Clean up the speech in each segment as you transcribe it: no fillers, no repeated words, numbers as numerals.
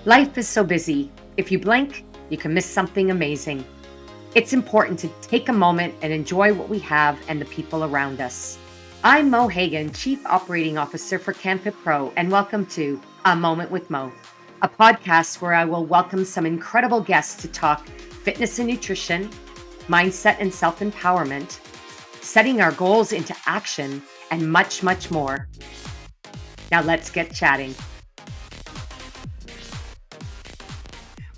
Life is so busy. If you blink, you can miss something amazing. It's important to take a moment and enjoy what we have and the people around us. I'm Mo Hagan, Chief Operating Officer for CanFit Pro, and welcome to A Moment with Mo, a podcast where I will welcome some incredible guests to talk fitness and nutrition, mindset and self-empowerment, setting our goals into action, and much, much more. Now let's get chatting.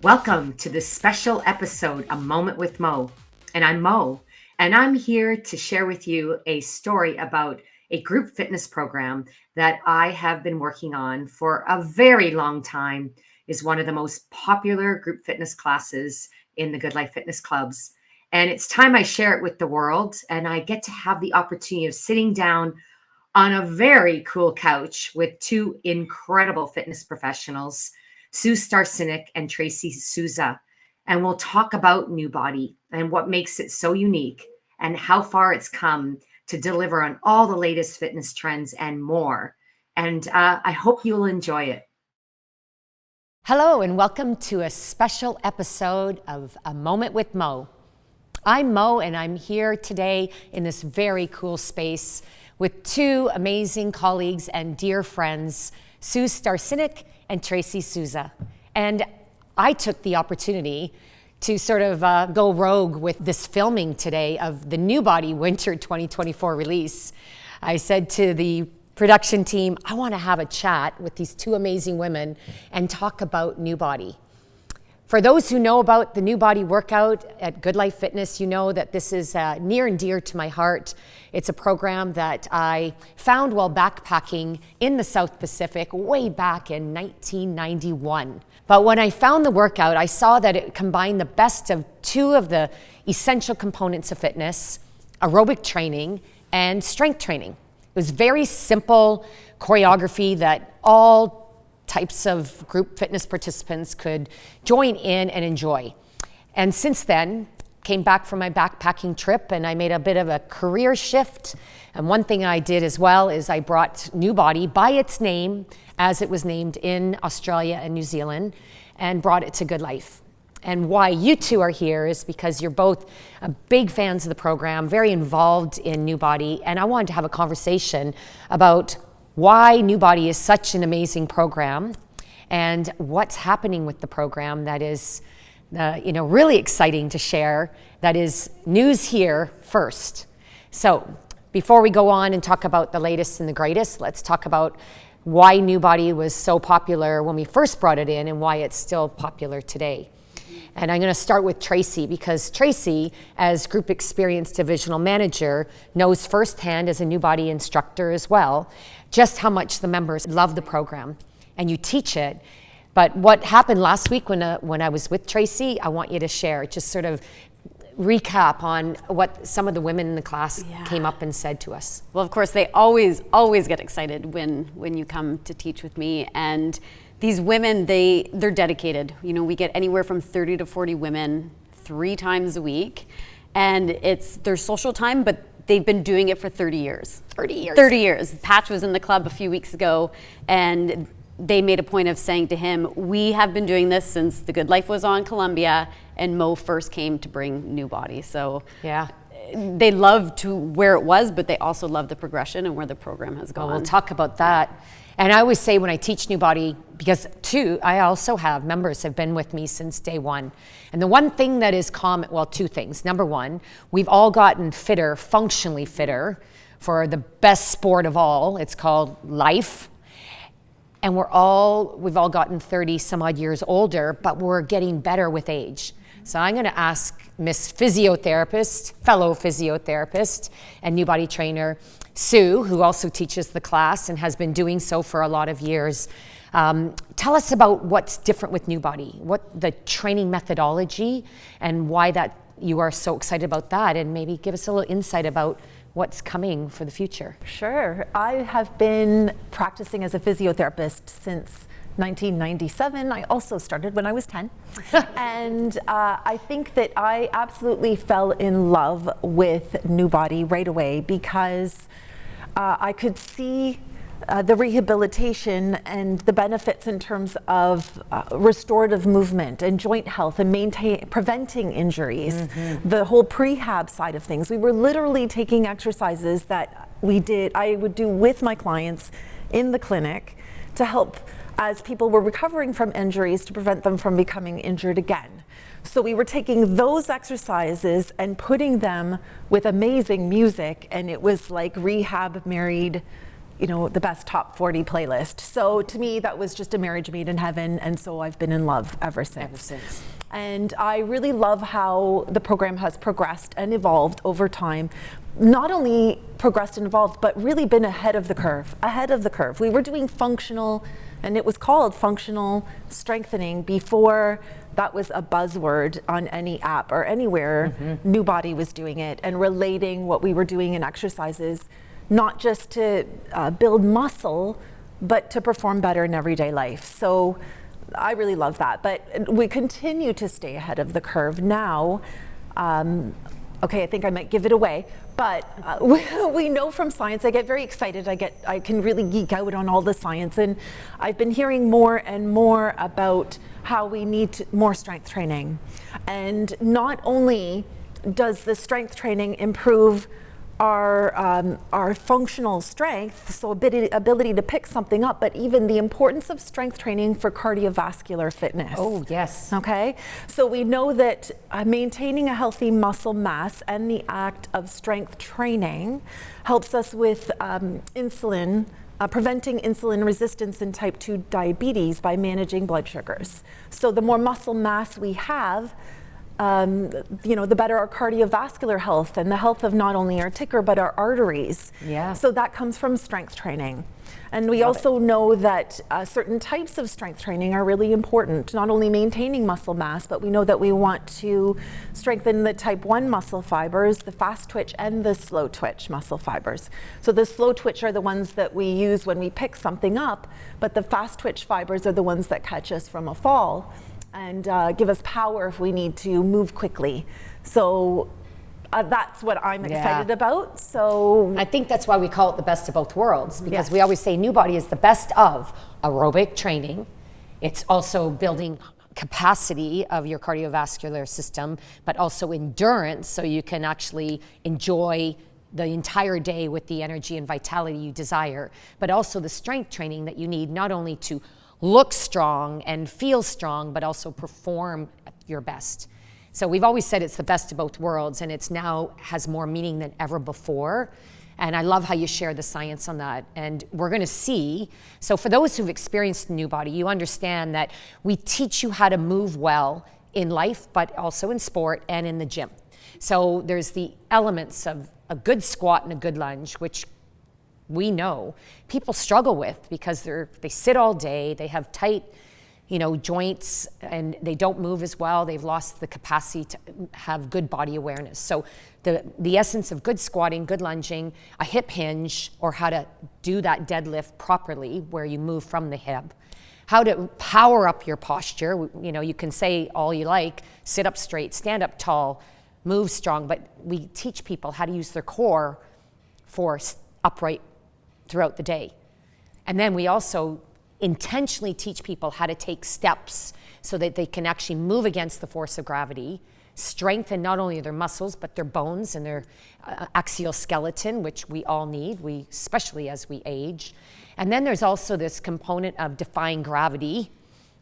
Welcome to this special episode, A Moment with Mo. And I'm Mo, and I'm here to share with you a story about a group fitness program that I have been working on for a very long time. Is one of the most popular group fitness classes in the Good Life Fitness clubs. And it's time I share it with the world, and I get to have the opportunity of sitting down on a very cool couch with two incredible fitness professionals, Sue Staresinic and Tracy Sousa. And we'll talk about NEWBODY and what makes it so unique and how far it's come to deliver on all the latest fitness trends and more. And I hope you'll enjoy it. Hello, and welcome to a special episode of A Moment with Mo. I'm Mo, and I'm here today in this very cool space with two amazing colleagues and dear friends, Sue Staresinic and Tracy Sousa. And I took the opportunity to sort of go rogue with this filming today of the NEWBODY Winter 2024 release. I said to the production team, I want to have a chat with these two amazing women and talk about NEWBODY. For those who know about the NEWBODY workout at Good Life Fitness, you know that this is near and dear to my heart. It's a program that I found while backpacking in the South Pacific way back in 1991. But when I found the workout, I saw that it combined the best of two of the essential components of fitness, aerobic training and strength training. It was very simple choreography that all types of group fitness participants could join in and enjoy. And since then, came back from my backpacking trip and I made a bit of a career shift. And one thing I did as well is I brought NEWBODY by its name, as it was named in Australia and New Zealand, and brought it to Good Life. And why you two are here is because you're both big fans of the program, very involved in NEWBODY, and I wanted to have a conversation about why NEWBODY is such an amazing program and what's happening with the program that is really exciting to share. That is news here first. So before we go on and talk about the latest and the greatest, let's talk about why NEWBODY was so popular when we first brought it in and why it's still popular today. And I'm going to start with Tracy because Tracy, as Group Experience Divisional Manager, knows firsthand as a NEWBODY instructor as well, just how much the members love the program and you teach it. But what happened last week when I was with Tracy, I want you to share, just sort of recap on what some of the women in the class came up and said to us. Well, of course, they always get excited when you come to teach with me. And these women, they're dedicated. You know, we get anywhere from 30 to 40 women 3 times a week. And it's their social time, but they've been doing it for 30 years. 30 years. 30 years. Patch was in the club a few weeks ago, and they made a point of saying to him, we have been doing this since the Good Life was on Columbia, and Mo first came to bring NEWBODY. So yeah, they loved to where it was, but they also love the progression and where the program has gone. Well, we'll talk about that. And I always say when I teach NEWBODY, because I also have members have been with me since day one. And the one thing that is common, well, 2 things. Number one, we've all gotten fitter, functionally fitter, for the best sport of all. It's called life. And we've all gotten 30 some odd years older, but we're getting better with age. So I'm going to ask Miss Physiotherapist, fellow physiotherapist and NEWBODY trainer, Sue, who also teaches the class and has been doing so for a lot of years. Tell us about what's different with NEWBODY, what the training methodology and why that you are so excited about that, and maybe give us a little insight about what's coming for the future. Sure. I have been practicing as a physiotherapist since 1997. I also started when I was 10. And I think that I absolutely fell in love with NEWBODY right away because I could see the rehabilitation and the benefits in terms of restorative movement and joint health and preventing injuries, the whole prehab side of things. We were literally taking exercises that I would do with my clients in the clinic to help as people were recovering from injuries to prevent them from becoming injured again. So we were taking those exercises and putting them with amazing music, and it was like rehab married, you know, the best top 40 playlist. So to me, that was just a marriage made in heaven, and so I've been in love ever since. And I really love how the program has progressed and evolved over time. Not only progressed and evolved, but really been ahead of the curve. We were doing functional, and it was called functional strengthening before that was a buzzword on any app or anywhere. NEWBODY was doing it and relating what we were doing in exercises, not just to build muscle, but to perform better in everyday life. So I really love that, but we continue to stay ahead of the curve now. Okay, I think I might give it away, but we know from science, I get very excited, I can really geek out on all the science, and I've been hearing more and more about how we need more strength training. And not only does the strength training improve our functional strength, so ability to pick something up, but even the importance of strength training for cardiovascular fitness. Oh, yes. Okay, so we know that maintaining a healthy muscle mass and the act of strength training helps us with preventing insulin resistance in type 2 diabetes by managing blood sugars. So the more muscle mass we have, the better our cardiovascular health and the health of not only our ticker but our arteries. Yeah. So that comes from strength training. And we also know that certain types of strength training are really important, not only maintaining muscle mass, but we know that we want to strengthen the type 1 muscle fibers, the fast twitch and the slow twitch muscle fibers. So the slow twitch are the ones that we use when we pick something up, but the fast twitch fibers are the ones that catch us from a fall and give us power if we need to move quickly. So that's what I'm excited about. So I think that's why we call it the best of both worlds, because we always say NEWBODY is the best of aerobic training. It's also building capacity of your cardiovascular system, but also endurance, so you can actually enjoy the entire day with the energy and vitality you desire, but also the strength training that you need, not only to look strong and feel strong, but also perform at your best. So we've always said it's the best of both worlds, and it's now has more meaning than ever before. And I love how you share the science on that. And we're gonna see, so for those who've experienced NEWBODY, you understand that we teach you how to move well in life, but also in sport and in the gym. So there's the elements of a good squat and a good lunge, which we know people struggle with because they sit all day, they have tight, joints, and they don't move as well. They've lost the capacity to have good body awareness. So the essence of good squatting, good lunging, a hip hinge, or how to do that deadlift properly where you move from the hip, how to power up your posture. You can say all you like, sit up straight, stand up tall, move strong, but we teach people how to use their core for upright throughout the day. And then we also intentionally teach people how to take steps so that they can actually move against the force of gravity, strengthen not only their muscles, but their bones and their axial skeleton, which we all need, especially as we age. And then there's also this component of defying gravity,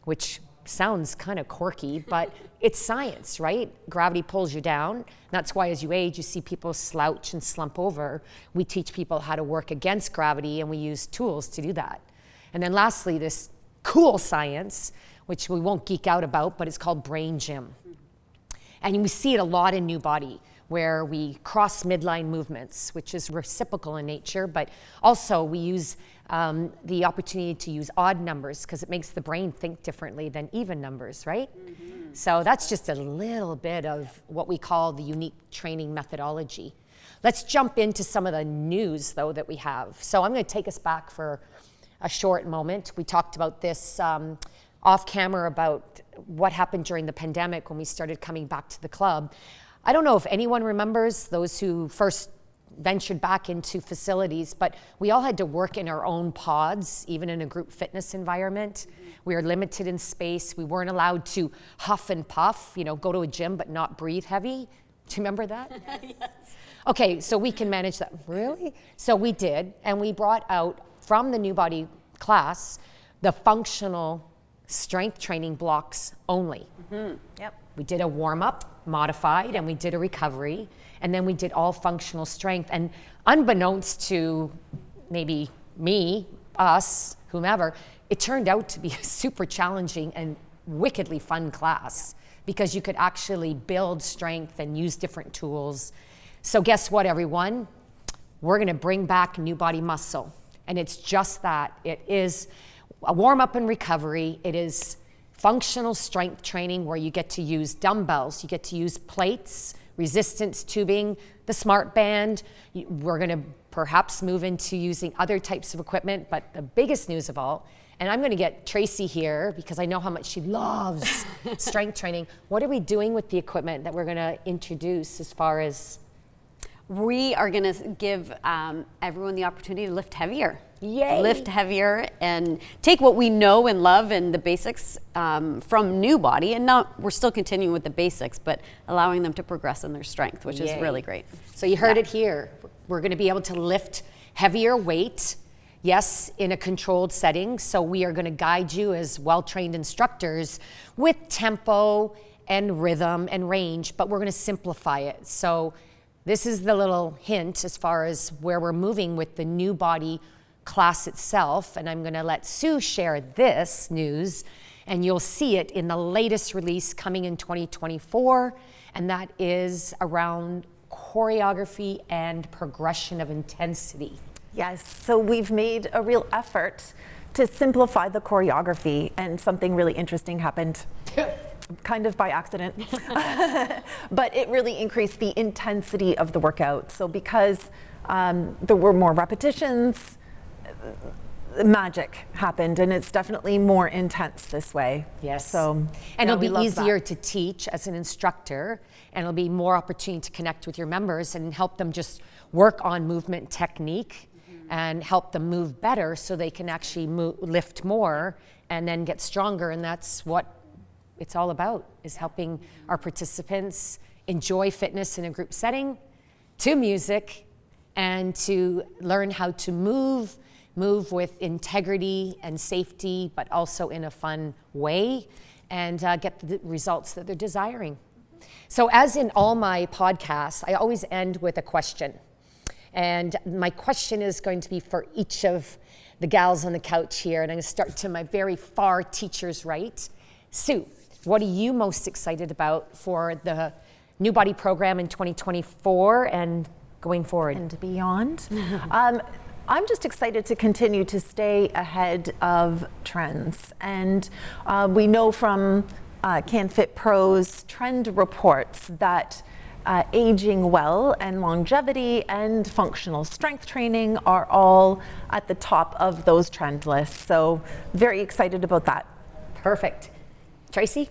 which sounds kind of quirky, but it's science, right? Gravity pulls you down. That's why as you age, you see people slouch and slump over. We teach people how to work against gravity, and we use tools to do that. And then lastly, this cool science, which we won't geek out about, but it's called brain gym. And we see it a lot in NEWBODY, where we cross midline movements, which is reciprocal in nature, but also we use the opportunity to use odd numbers because it makes the brain think differently than even numbers, right? So that's just a little bit of what we call the unique training methodology. Let's jump into some of the news, though, that we have. So I'm going to take us back for a short moment. We talked about this off camera about what happened during the pandemic when we started coming back to the club. I don't know if anyone remembers, those who first ventured back into facilities, but we all had to work in our own pods, even in a group fitness environment. We were limited in space. We weren't allowed to huff and puff, go to a gym but not breathe heavy. Do you remember that? Yes. Okay, so we can manage that. Really? So we did, and we brought out from the NEWBODY class the functional strength training blocks only. Yep. We did a warm-up, modified, and we did a recovery, and then we did all functional strength. And unbeknownst to maybe me, us, whomever, it turned out to be a super challenging and wickedly fun class because you could actually build strength and use different tools. So guess what, everyone? We're gonna bring back NEWBODY muscle. And it's just that. It is a warm-up and recovery. It is functional strength training where you get to use dumbbells, you get to use plates, resistance tubing, the smart band. We're gonna perhaps move into using other types of equipment, but the biggest news of all, and I'm gonna get Tracy here because I know how much she loves strength training. What are we doing with the equipment that we're gonna introduce as far as? We are going to give everyone the opportunity to lift heavier. Yay! Lift heavier and take what we know and love and the basics from NEWBODY, and now we're still continuing with the basics, but allowing them to progress in their strength, which is really great. So you heard it here. We're going to be able to lift heavier weight, yes, in a controlled setting. So we are going to guide you as well-trained instructors with tempo and rhythm and range, but we're going to simplify it. So this is the little hint as far as where we're moving with the NEWBODY class itself. And I'm gonna let Sue share this news, and you'll see it in the latest release coming in 2024. And that is around choreography and progression of intensity. Yes, so we've made a real effort to simplify the choreography, and something really interesting happened. Kind of by accident, but it really increased the intensity of the workout. So because there were more repetitions, magic happened, and it's definitely more intense this way. Yes. So, and it'll be easier to teach as an instructor, and it'll be more opportunity to connect with your members and help them just work on movement technique and help them move better so they can actually lift more and then get stronger. And that's what it's all about, is helping our participants enjoy fitness in a group setting, to music, and to learn how to move with integrity and safety, but also in a fun way, and get the results that they're desiring. So as in all my podcasts, I always end with a question. And my question is going to be for each of the gals on the couch here, and I'm gonna start to my very far teacher's right. Sue, what are you most excited about for the NEWBODY program in 2024 and going forward? And beyond. I'm just excited to continue to stay ahead of trends. And we know from CanFit Pro's trend reports that aging well and longevity and functional strength training are all at the top of those trend lists. So very excited about that. Perfect. Tracy?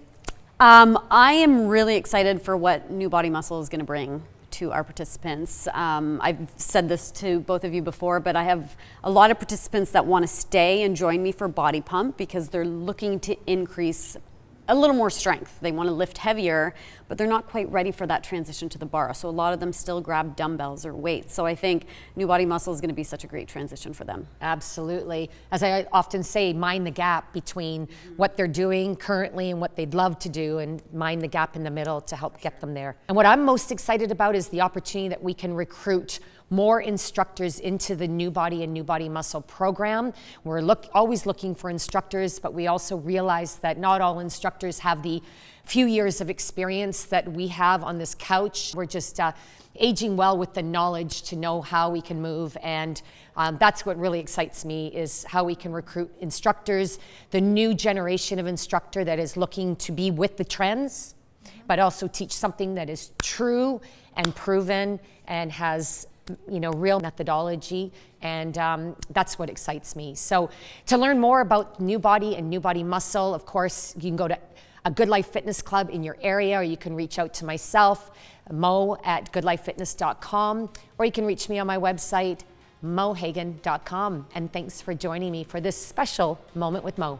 I am really excited for what NEWBODY Muscle is going to bring to our participants. I've said this to both of you before, but I have a lot of participants that want to stay and join me for Body Pump because they're looking to increase a little more strength. They want to lift heavier, but they're not quite ready for that transition to the bar. So a lot of them still grab dumbbells or weights. So I think NEWBODY Muscle is going to be such a great transition for them. Absolutely. As I often say, mind the gap between what they're doing currently and what they'd love to do, and mind the gap in the middle to help get them there. And what I'm most excited about is the opportunity that we can recruit more instructors into the NEWBODY and NEWBODY Muscle program. We're always looking for instructors, but we also realize that not all instructors have the few years of experience that we have on this couch. We're just aging well with the knowledge to know how we can move, and that's what really excites me, is how we can recruit instructors, the new generation of instructor that is looking to be with the trends, but also teach something that is true and proven and has real methodology, and that's what excites me. So to learn more about NEWBODY and NEWBODY Muscle, of course, you can go to a Good Life Fitness Club in your area, or you can reach out to myself. mo@goodlifefitness.com, or you can reach me on my website, mohagan.com. And thanks for joining me for this special Moment with Mo.